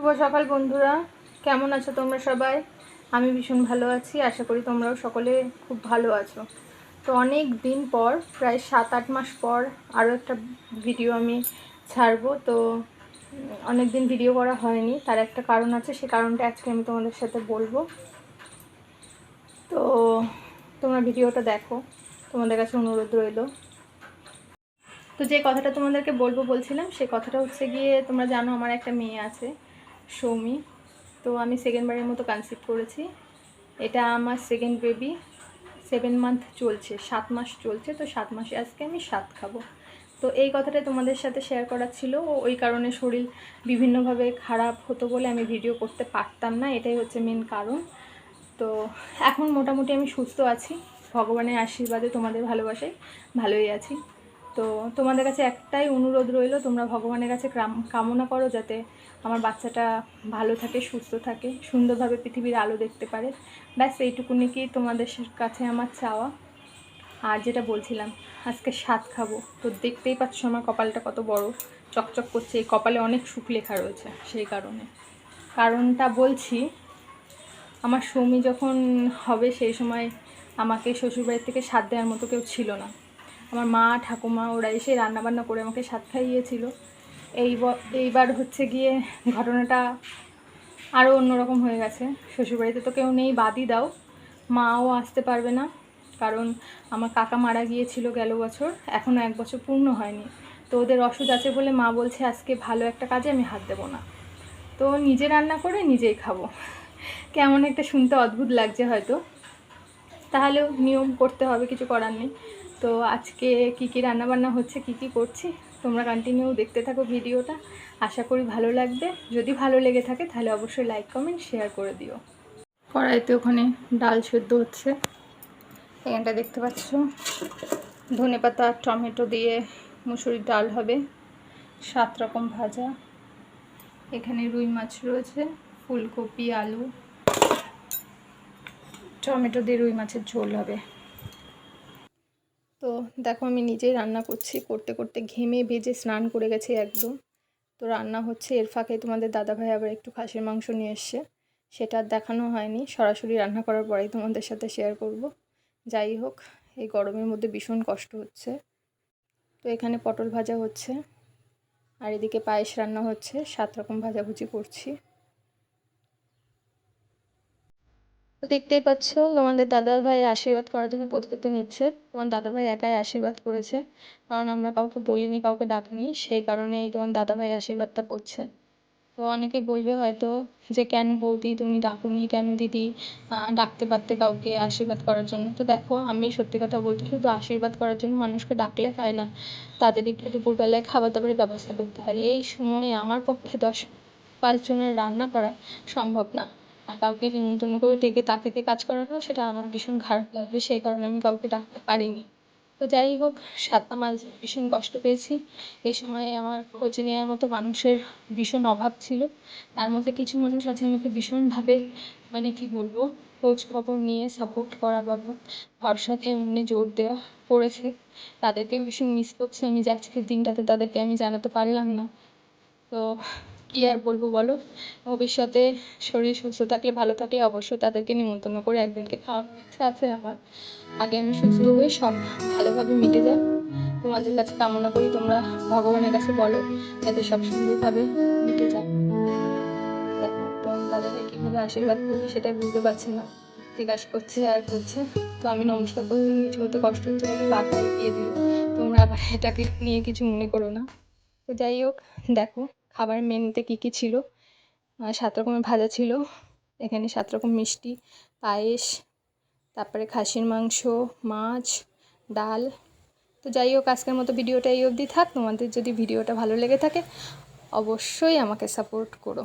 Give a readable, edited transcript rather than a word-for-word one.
শুভ সকাল বন্ধুরা, কেমন আছো তোমরা সবাই? আমি ভীষণ ভালো আছি, আশা করি তোমরাও সকলে খুব ভালো আছো। তো অনেক দিন পর, প্রায় 7-8 মাস পর আরও একটা ভিডিও আমি ছাড়বো। তো অনেক দিন ভিডিও করা হয়নি, তার একটা কারণ আছে, সে কারণটা আজকে আমি তোমাদের সাথে বলবো। তো তোমরা ভিডিওটা দেখো, তোমাদের কাছে অনুরোধ রইল। তো যে কথাটা তোমাদেরকে বলছিলাম, সে কথাটা হচ্ছে গিয়ে, তোমরা জানো আমার একটা মেয়ে আছে, সৌমি। তো আমি সেকেন্ডবারের মতো কনসিভ করেছি। এটা আমার সেকেন্ড বেবি। 7 মান্থ চলছে, 7 মাস চলছে। তো 7 মাসে আজকে আমি 7 খাবো। তো এই কথাটা তোমাদের সাথে শেয়ার করার ছিল। ওই কারণে শরীর বিভিন্নভাবে খারাপ হতো বলে আমি ভিডিও করতে পারতাম না, এটাই হচ্ছে মেন কারণ। তো এখন মোটামুটি আমি সুস্থ আছি, ভগবানের আশীর্বাদে, তোমাদের ভালোবাসায় ভালোই আছি। তো তোমাদের কাছে একটাই অনুরোধ রইল, তোমরা ভগবানের কাছে কামনা করো যাতে আমার বাচ্চাটা ভালো থাকে, সুস্থ থাকে, সুন্দরভাবে পৃথিবীর আলো দেখতে পারে। ব্যাস এইটুকুনি কি তোমাদের কাছে আমার চাওয়া। আর যেটা বলছিলাম, আজকে 7 খাবো। তো দেখতেই পাচ্ছ আমার কপালটা কত বড় চকচক করছে, এই কপালে অনেক সুখ লেখা রয়েছে। সেই কারণটা বলছি, আমার সৌমি যখন হবে সেই সময় আমাকে শ্বশুরবাড়ির থেকে 7 দেওয়ার মতো কেউ ছিল না। আমার মা ঠাকুমা ওরা এসে রান্নাবান্না করে আমাকে 7 খাইয়েছিল। এইবার হচ্ছে গিয়ে ঘটনাটা আরও অন্যরকম হয়ে গেছে। শ্বশুরবাড়িতে তো কেউ নেই, বাদই দাও, মাও আসতে পারবে না, কারণ আমার কাকা মারা গিয়েছিল গেল বছর, এখনও 1 বছর পূর্ণ হয়নি। তো ওদের ওষুধ আছে বলে মা বলছে আজকে ভালো একটা কাজে আমি হাত দেবো না। তো নিজে রান্না করে নিজেই খাবো। কেমন একটা শুনতে অদ্ভুত লাগছে হয়তো, তাহলেও নিয়ম করতে হবে, কিছু করার নেই। তো আজকে কী কী রান্নাবান্না হচ্ছে, কী কী করছি, তোমরা কন্টিনিউ দেখতে থাকো ভিডিওটা, আশা করি ভালো লাগবে। যদি ভালো লেগে থাকে তাহলে অবশ্যই লাইক কমেন্ট শেয়ার করে দিও। কড়াইতে ওখানে ডাল সেদ্ধ হচ্ছে, এখানটা দেখতে পাচ্ছ ধনেপাতা টমেটো দিয়ে মুসুরির ডাল হবে, 7 রকম ভাজা, এখানে রুই মাছ রয়েছে, ফুলকপি আলু টমেটো দিয়ে রুই মাছের ঝোল হবে। তো দেখো আমি নিজেই রান্না করছি, করতে করতে ঘেমে ভেজে স্নান করে গেছি একদম। তো রান্না হচ্ছে, এর ফাঁকে তোমাদের দাদাভাই আবার একটু খাসির মাংস নিয়ে এসছে, সেটা আর দেখানো হয়নি, সরাসরি রান্না করার পরেই তোমাদের সাথে শেয়ার করব। যাই হোক, এই গরমের মধ্যে ভীষণ কষ্ট হচ্ছে। তো এখানে পটল ভাজা হচ্ছে, আর এদিকে পায়েস রান্না হচ্ছে, 7 রকম ভাজাভুজি করছি। তো দেখতেই পাচ্ছ তোমাদের দাদাভাই আশীর্বাদ করার জন্য প্রস্তুতি নিচ্ছে। তোমার দাদাভাই একাই আশীর্বাদ করেছে, কারণ আমরা কাউকে বলিনি, কাউকে ডাকিনি, সেই কারণেই তোমার দাদাভাই আশীর্বাদটা করছে। তো অনেকে বলবে হয়তো যে কেন বৌদি তুমি ডাকুনি, কেন দিদি ডাকতে পারতে কাউকে আশীর্বাদ করার জন্য। তো দেখো, আমি সত্যি কথা বলতে, শুধু আশীর্বাদ করার জন্য মানুষকে ডাকলে হয় না, তাদের একটু দুপুরবেলায় খাবার দাবারের ব্যবস্থা করতে হয়। এই সময়ে আমার পক্ষে 10-5 জনের রান্না করা সম্ভব না, আর কাউকে নিমন্ত্রণ করে ডেকে তাকে দিয়ে কাজ করানো, সেটা আমার ভীষণ খারাপ লাগবে, সেই কারণে আমি কাউকে ডাকতে পারিনি। তো যাই হোক, 7টা মাস ভীষণ কষ্ট পেয়েছি। এই সময়ে আমার খোঁজ নেওয়ার মতো মানুষের ভীষণ অভাব ছিল। তার মধ্যে কিছু মানুষ আছে আমাকে ভীষণভাবে, মানে কি বলবো, খোঁজ খবর নিয়ে সাপোর্ট করা বা ভরসাতে এমনি জোর দেওয়া করেছে, তাদেরকে ভীষণ মিস করছি আমি, যে আজকের দিনটাতে তাদেরকে আমি জানাতে পারলাম না। তো কী আর বলবো বলো, ভবিষ্যতে শরীর সুস্থ থাকলে, ভালো থাকলে অবশ্যই তাদেরকে নিমন্ত্রণ করে একদিনকে খাওয়ানোর ইচ্ছা আছে আমার। আগে আমি সুস্থ হয়ে সব ভালোভাবে মিটে যায়, তোমাদের কাছে কামনা করি, তোমরা ভগবানের কাছে বলো যাতে সব সুন্দরভাবে মিটে যায়। দেখো তোমার দাদাকে কীভাবে আশীর্বাদ করি সেটাই বুঝতে পারছি না, জিজ্ঞাসা করছে আর করছে। তো আমি নমস্কার করতে কিছু হতে কষ্ট হচ্ছে বলে বাধা দিয়ে দিল, তোমরা আবার এটাকে নিয়ে কিছু মনে করো না। তো যাই হোক, দেখো খাবারের মেনুতে কী কী ছিল। 7 রকমের ভাজা ছিল, এখানে 7 রকম মিষ্টি, পায়েস, তারপরে খাসির মাংস, মাছ, ডাল। তো যাই হোক, আজকের মতো ভিডিওটা এই অবধি থাক। তোমাদের যদি ভিডিওটা ভালো লেগে থাকে অবশ্যই আমাকে সাপোর্ট করো।